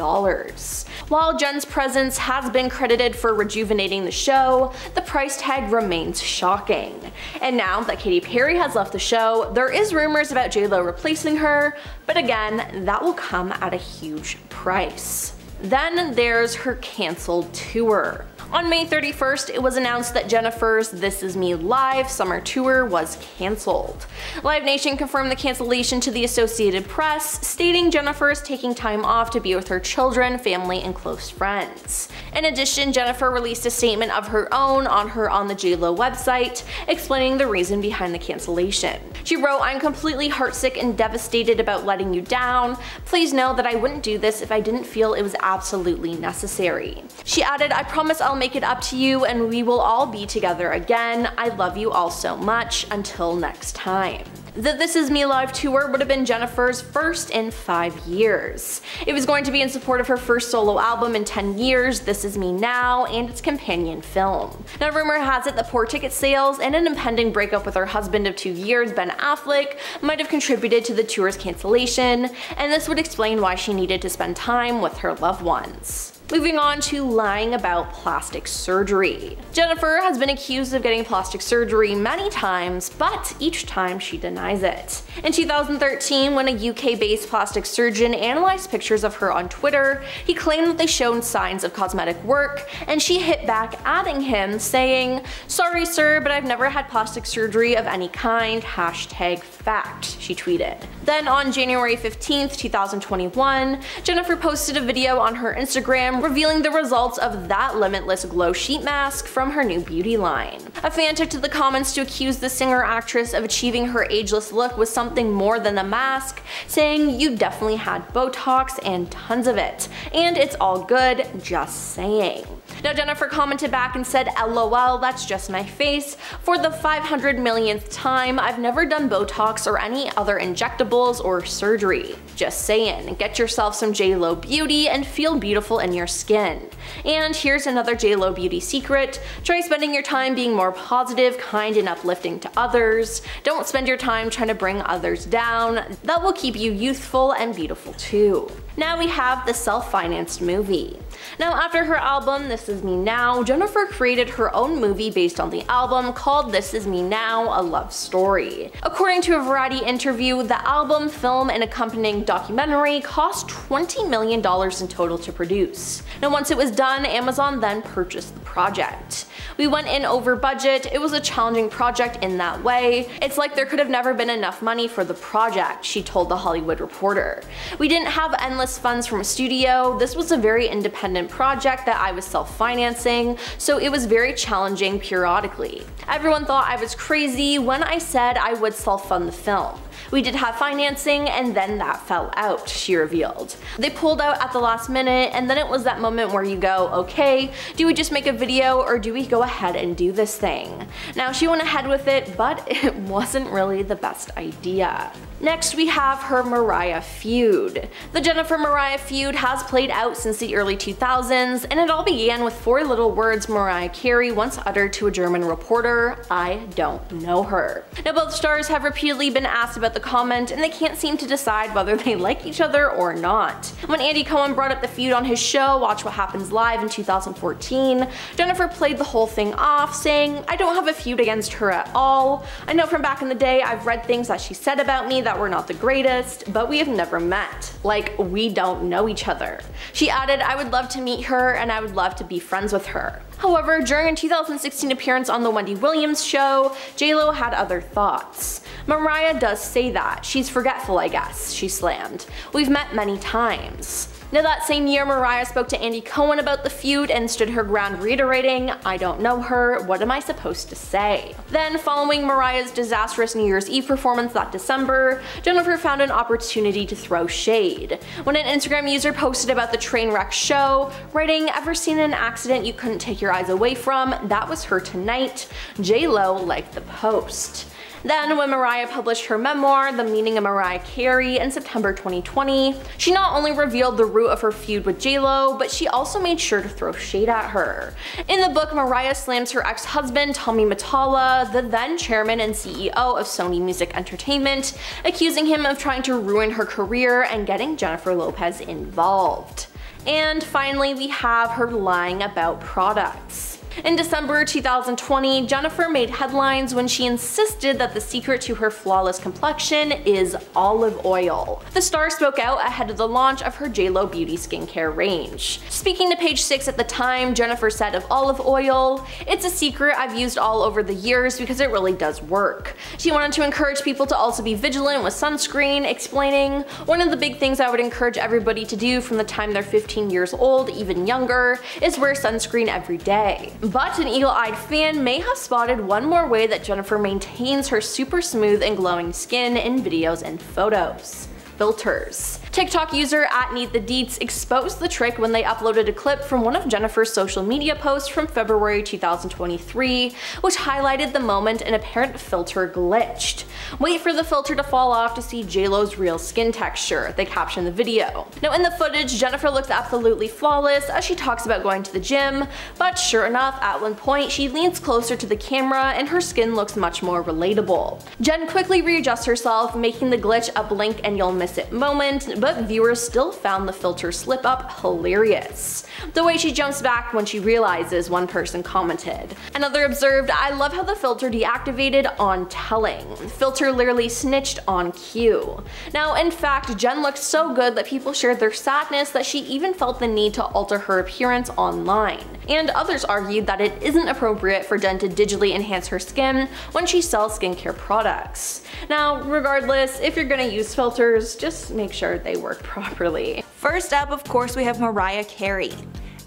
While Jen's presence has been credited for rejuvenating the show, the price tag remains shocking. And now that Katy Perry has left the show, there is rumors about JLo replacing her, but again, that will come at a huge price. Then there's her canceled tour. On May 31st, it was announced that Jennifer's This Is Me Live summer tour was cancelled. Live Nation confirmed the cancellation to the Associated Press, stating Jennifer is taking time off to be with her children, family, and close friends. In addition, Jennifer released a statement of her own on her On the JLo website, explaining the reason behind the cancellation. She wrote, "I'm completely heartsick and devastated about letting you down. Please know that I wouldn't do this if I didn't feel it was absolutely necessary." She added, "I promise I'll make it up to you and we will all be together again. I love you all so much. Until next time." The This Is Me Live tour would have been Jennifer's first in 5 years. It was going to be in support of her first solo album in 10 years, This Is Me Now, and its companion film. Now, rumor has it that poor ticket sales and an impending breakup with her husband of 2 years, Ben Affleck, might have contributed to the tour's cancellation, and this would explain why she needed to spend time with her loved ones. Moving on to lying about plastic surgery. Jennifer has been accused of getting plastic surgery many times, but each time she denies it. In 2013, when a UK-based plastic surgeon analyzed pictures of her on Twitter, he claimed that they showed signs of cosmetic work, and she hit back adding him, saying, "Sorry sir, but I've never had plastic surgery of any kind, #fact," she tweeted. Then on January 15th, 2021, Jennifer posted a video on her Instagram revealing the results of that limitless glow sheet mask from her new beauty line. A fan took to the comments to accuse the singer-actress of achieving her ageless look with something more than a mask, saying, "You definitely had Botox and tons of it, and it's all good, just saying." Now, Jennifer commented back and said, "LOL, that's just my face. For the 500 millionth time, I've never done Botox or any other injectables or surgery. Just saying, get yourself some JLo beauty and feel beautiful in your skin. And here's another JLo beauty secret. Try spending your time being more more positive, kind, and uplifting to others. Don't spend your time trying to bring others down. That will keep you youthful and beautiful too. Now we have the self-financed movie. Now after her album This Is Me Now, Jennifer created her own movie based on the album called This Is Me Now, A Love Story. According to a Variety interview, the album, film, and accompanying documentary cost $20 million in total to produce. Now once it was done, Amazon then purchased the project. We went in over budget. It was a challenging project in that way. It's like there could have never been enough money for the project, she told The Hollywood Reporter. We didn't have endless funds from a studio. This was a very independent project that I was self-financing, so it was very challenging periodically. Everyone thought I was crazy when I said I would self-fund the film. We did have financing and then that fell out, she revealed. They pulled out at the last minute and then it was that moment where you go, okay, do we just make a video or do we go ahead and do this thing? Now she went ahead with it, but it wasn't really the best idea. Next we have her Mariah feud. The Jennifer-Mariah feud has played out since the early 2000s, and it all began with 4 little words Mariah Carey once uttered to a German reporter: "I don't know her." Now both stars have repeatedly been asked about the comment, and they can't seem to decide whether they like each other or not. When Andy Cohen brought up the feud on his show Watch What Happens Live in 2014, Jennifer played the whole thing off, saying, "I don't have a feud against her at all. I know from back in the day I've read things that she said about me that were not the greatest, but we have never met. Like, we don't know each other." She added, "I would love to meet her and I would love to be friends with her." However, during a 2016 appearance on the Wendy Williams show, JLo had other thoughts. "Mariah does say that. She's forgetful, I guess," she slammed. "We've met many times." Now that same year, Mariah spoke to Andy Cohen about the feud and stood her ground, reiterating, "I don't know her, what am I supposed to say?" Then, following Mariah's disastrous New Year's Eve performance that December, Jennifer found an opportunity to throw shade. When an Instagram user posted about the train wreck show, writing, "Ever seen an accident you couldn't take your eyes away from? That was her tonight." JLo liked the post. Then, when Mariah published her memoir, The Meaning of Mariah Carey, in September 2020, she not only revealed the root of her feud with JLo, but she also made sure to throw shade at her. In the book, Mariah slams her ex-husband, Tommy Mottola, the then chairman and CEO of Sony Music Entertainment, accusing him of trying to ruin her career and getting Jennifer Lopez involved. And finally, we have her lying about products. In December 2020, Jennifer made headlines when she insisted that the secret to her flawless complexion is olive oil. The star spoke out ahead of the launch of her JLo Beauty skincare range. Speaking to Page 6 at the time, Jennifer said of olive oil, "It's a secret I've used all over the years because it really does work." She wanted to encourage people to also be vigilant with sunscreen, explaining, "One of the big things I would encourage everybody to do from the time they're 15 years old, even younger, is wear sunscreen every day." But an eagle-eyed fan may have spotted one more way that Jennifer maintains her super smooth and glowing skin in videos and photos: filters. TikTok user @NeatTheDeets exposed the trick when they uploaded a clip from one of Jennifer's social media posts from February 2023, which highlighted the moment an apparent filter glitched. "Wait for the filter to fall off to see JLo's real skin texture," they captioned the video. Now in the footage, Jennifer looks absolutely flawless as she talks about going to the gym, but sure enough, at one point she leans closer to the camera and her skin looks much more relatable. Jen quickly readjusts herself, making the glitch a blink and you'll miss it moment, but viewers still found the filter slip up hilarious. The way she jumps back when she realizes, one person commented. Another observed, "I love how the filter deactivated on telling. Filter literally snitched on cue." Now in fact, Jen looked so good that people shared their sadness that she even felt the need to alter her appearance online. And others argued that it isn't appropriate for Jen to digitally enhance her skin when she sells skincare products. Now regardless, if you're gonna use filters, just make sure they work properly. First up, of course, we have Mariah Carey.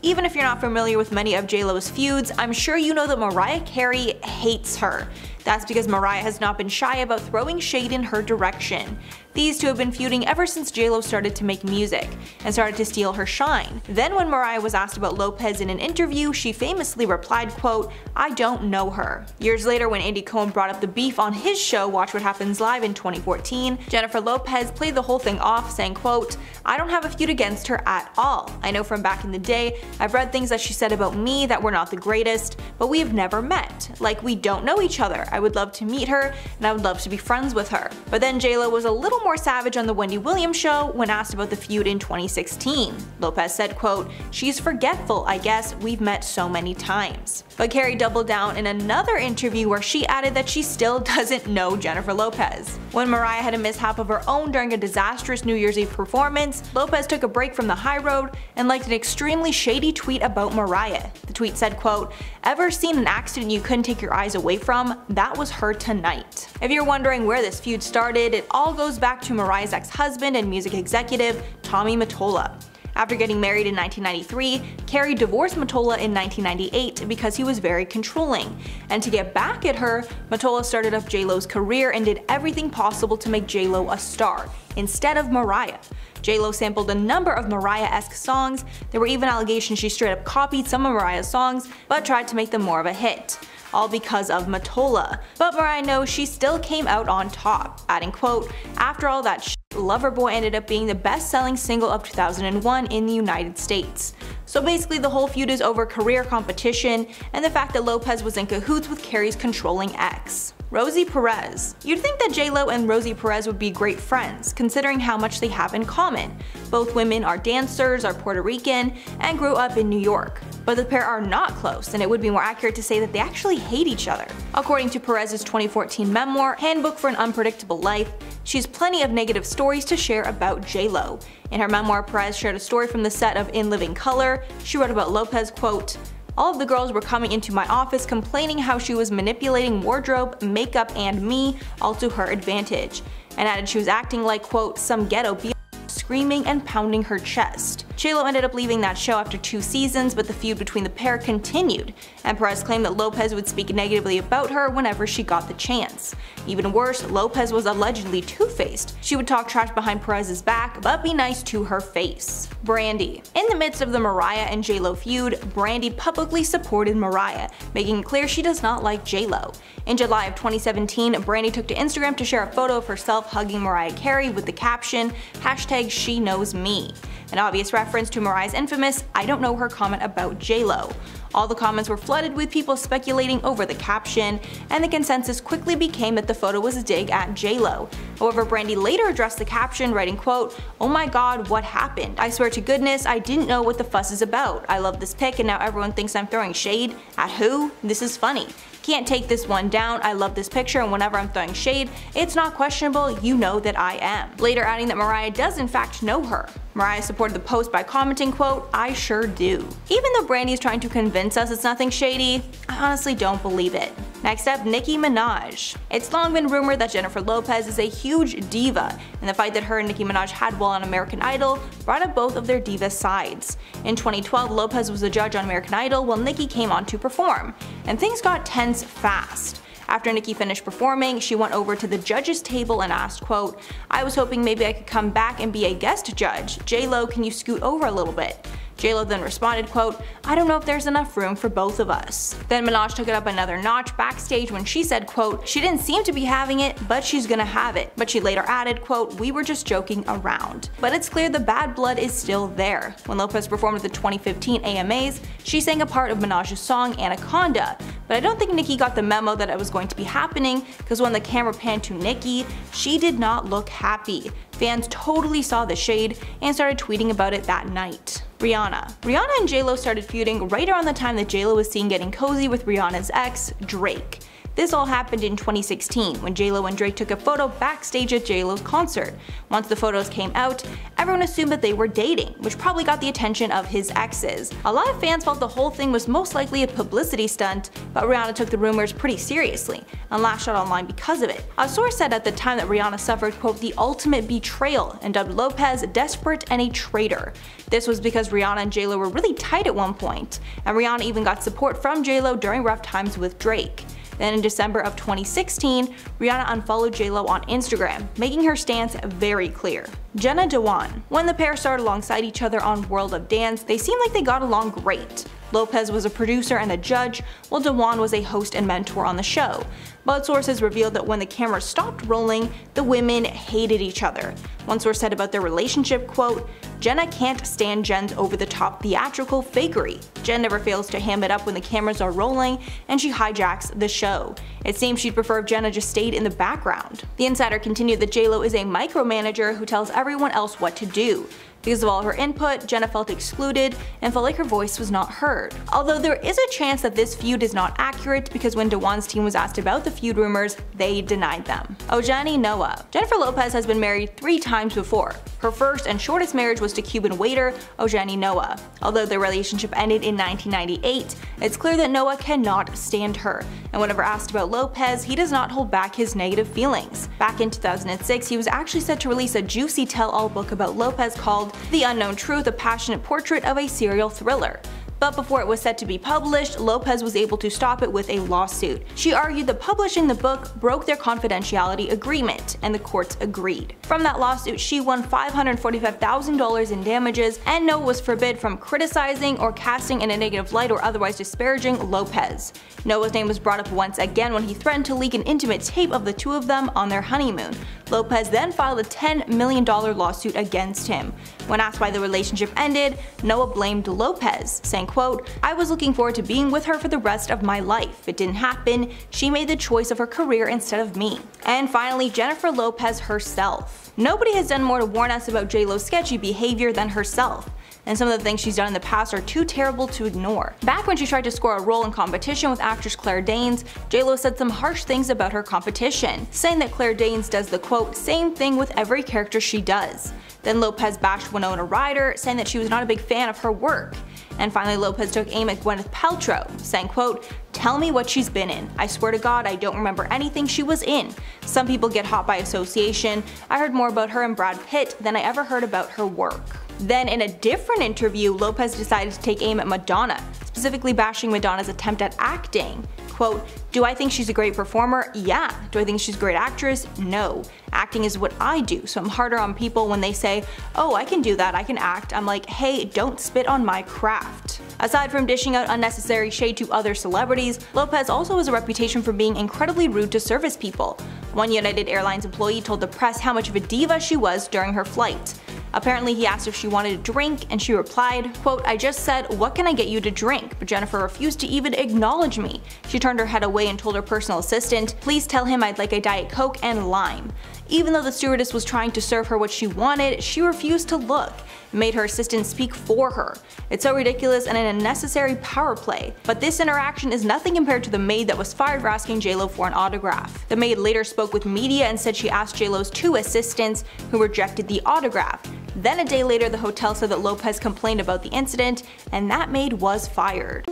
Even if you're not familiar with many of JLo's feuds, I'm sure you know that Mariah Carey hates her. That's because Mariah has not been shy about throwing shade in her direction. These two have been feuding ever since JLo started to make music, and started to steal her shine. Then when Mariah was asked about Lopez in an interview, she famously replied, quote, "I don't know her." Years later, when Andy Cohen brought up the beef on his show Watch What Happens Live in 2014, Jennifer Lopez played the whole thing off, saying, quote, "I don't have a feud against her at all. I know from back in the day, I've read things that she said about me that were not the greatest, but we have never met. Like, we don't know each other. I would love to meet her, and I would love to be friends with her." But then JLo was a little more savage on the Wendy Williams show when asked about the feud in 2016. Lopez said, quote, "She's forgetful, I guess. We've met so many times." But Carrie doubled down in another interview where she added that she still doesn't know Jennifer Lopez. When Mariah had a mishap of her own during a disastrous New Year's Eve performance, Lopez took a break from the high road and liked an extremely shady tweet about Mariah. The tweet said, quote, "Ever seen an accident you couldn't take your eyes away from? That was her tonight." If you're wondering where this feud started, it all goes back to Mariah's ex-husband and music executive, Tommy Mottola. After getting married in 1993, Carrie divorced Mottola in 1998 because he was very controlling. And to get back at her, Mottola started up JLo's career and did everything possible to make JLo a star, instead of Mariah. JLo sampled a number of Mariah-esque songs. There were even allegations she straight up copied some of Mariah's songs, but tried to make them more of a hit. All because of Mottola. But Mariah knows she still came out on top, adding, quote, "After all that shit, Loverboy ended up being the best-selling single of 2001 in the United States." So basically the whole feud is over career competition and the fact that Lopez was in cahoots with Carrie's controlling ex. Rosie Perez. You'd think that JLo and Rosie Perez would be great friends, considering how much they have in common. Both women are dancers, are Puerto Rican, and grew up in New York. But the pair are not close, and it would be more accurate to say that they actually hate each other. According to Perez's 2014 memoir, Handbook for an Unpredictable Life, she has plenty of negative stories to share about JLo. In her memoir, Perez shared a story from the set of In Living Color. She wrote about Lopez, quote, "All of the girls were coming into my office complaining how she was manipulating wardrobe, makeup, and me, all to her advantage," and added she was acting like, quote, "some ghetto b***, screaming and pounding her chest." JLo ended up leaving that show after 2 seasons, but the feud between the pair continued, and Perez claimed that Lopez would speak negatively about her whenever she got the chance. Even worse, Lopez was allegedly two-faced. She would talk trash behind Perez's back, but be nice to her face. Brandy. In the midst of the Mariah and JLo feud, Brandy publicly supported Mariah, making it clear she does not like JLo. In July of 2017, Brandy took to Instagram to share a photo of herself hugging Mariah Carey with the caption, #SheKnows Me, an obvious reference to Mariah's infamous "I don't know her" comment about JLo. All the comments were flooded with people speculating over the caption, and the consensus quickly became that the photo was a dig at JLo. However, Brandy later addressed the caption, writing, quote, "Oh my god, what happened? I swear to goodness, I didn't know what the fuss is about. I love this pic and now everyone thinks I'm throwing shade. At who? This is funny. Can't take this one down. I love this picture and whenever I'm throwing shade, it's not questionable, you know that I am." Later adding that Mariah does in fact know her. Mariah supported the post by commenting, quote, "I sure do." Even though Brandy is trying to convince us it's nothing shady, I honestly don't believe it. Next up, Nicki Minaj. It's long been rumored that Jennifer Lopez is a huge diva, and the fight that her and Nicki Minaj had while on American Idol brought up both of their diva sides. In 2012, Lopez was a judge on American Idol while Nicki came on to perform, and things got tense fast. After Nicki finished performing, she went over to the judges table and asked, quote, "I was hoping maybe I could come back and be a guest judge. JLo, can you scoot over a little bit?" JLo then responded, quote, "I don't know if there's enough room for both of us." Then Minaj took it up another notch backstage when she said, quote, "She didn't seem to be having it, but she's gonna have it." But she later added, quote, "We were just joking around." But it's clear the bad blood is still there. When Lopez performed at the 2015 AMAs, she sang a part of Minaj's song Anaconda. But I don't think Nicki got the memo that it was going to be happening, because when the camera panned to Nicki, she did not look happy. Fans totally saw the shade and started tweeting about it that night. Rihanna. Rihanna and JLo started feuding right around the time that JLo was seen getting cozy with Rihanna's ex, Drake. This all happened in 2016 when JLo and Drake took a photo backstage at JLo's concert. Once the photos came out, everyone assumed that they were dating, which probably got the attention of his exes. A lot of fans felt the whole thing was most likely a publicity stunt, but Rihanna took the rumors pretty seriously and lashed out online because of it. A source said at the time that Rihanna suffered, quote, "the ultimate betrayal," and dubbed Lopez desperate and a traitor. This was because Rihanna and JLo were really tight at one point, and Rihanna even got support from JLo during rough times with Drake. Then in December of 2016, Rihanna unfollowed JLo on Instagram, making her stance very clear. Jenna Dewan. When the pair started alongside each other on World of Dance, they seemed like they got along great. Lopez was a producer and a judge, while Dewan was a host and mentor on the show. But sources revealed that when the camera stopped rolling, the women hated each other. One source said about their relationship, quote, "Jenna can't stand Jen's over-the-top theatrical fakery. Jen never fails to ham it up when the cameras are rolling, and she hijacks the show. It seems she'd prefer if Jenna just stayed in the background." The insider continued that JLo is a micromanager who tells everyone else what to do. Because of all her input, Jenna felt excluded and felt like her voice was not heard. Although there is a chance that this feud is not accurate because when Dewan's team was asked about the feud rumors, they denied them. Ojani Noah. Jennifer Lopez has been married 3 times before. Her first and shortest marriage was to Cuban waiter Ojani Noah. Although their relationship ended in 1998, it's clear that Noah cannot stand her, and whenever asked about Lopez, he does not hold back his negative feelings. Back in 2006, he was actually set to release a juicy tell-all book about Lopez called The Unknown Truth, a passionate portrait of a serial thriller. But before it was set to be published, Lopez was able to stop it with a lawsuit. She argued that publishing the book broke their confidentiality agreement, and the courts agreed. From that lawsuit, she won $545,000 in damages, and Noah was forbid from criticizing or casting in a negative light or otherwise disparaging Lopez. Noah's name was brought up once again when he threatened to leak an intimate tape of the two of them on their honeymoon. Lopez then filed a $10 million lawsuit against him. When asked why the relationship ended, Noah blamed Lopez, saying, quote, "I was looking forward to being with her for the rest of my life. It didn't happen. She made the choice of her career instead of me." And finally, Jennifer Lopez herself. Nobody has done more to warn us about JLo's sketchy behavior than herself, and some of the things she's done in the past are too terrible to ignore. Back when she tried to score a role in competition with actress Claire Danes, JLo said some harsh things about her competition, saying that Claire Danes does the quote, "same thing with every character she does." Then Lopez bashed Winona Ryder, saying that she was not a big fan of her work. And finally, Lopez took aim at Gwyneth Paltrow, saying, quote, "Tell me what she's been in. I swear to God I don't remember anything she was in. Some people get hot by association. I heard more about her and Brad Pitt than I ever heard about her work." Then in a different interview, Lopez decided to take aim at Madonna, specifically bashing Madonna's attempt at acting. Quote, "Do I think she's a great performer? Yeah. Do I think she's a great actress? No. Acting is what I do, so I'm harder on people when they say, oh, I can do that, I can act. I'm like, hey, don't spit on my craft." Aside from dishing out unnecessary shade to other celebrities, Lopez also has a reputation for being incredibly rude to service people. One United Airlines employee told the press how much of a diva she was during her flight. Apparently he asked if she wanted a drink, and she replied, quote, "I just said, what can I get you to drink?" But Jennifer refused to even acknowledge me. She turned her head away and told her personal assistant, "Please tell him I'd like a Diet Coke and lime." Even though the stewardess was trying to serve her what she wanted, she refused to look, and made her assistant speak for her. It's so ridiculous and an unnecessary power play. But this interaction is nothing compared to the maid that was fired for asking JLo for an autograph. The maid later spoke with media and said she asked JLo's 2 assistants, who rejected the autograph. Then a day later, the hotel said that Lopez complained about the incident, and that maid was fired.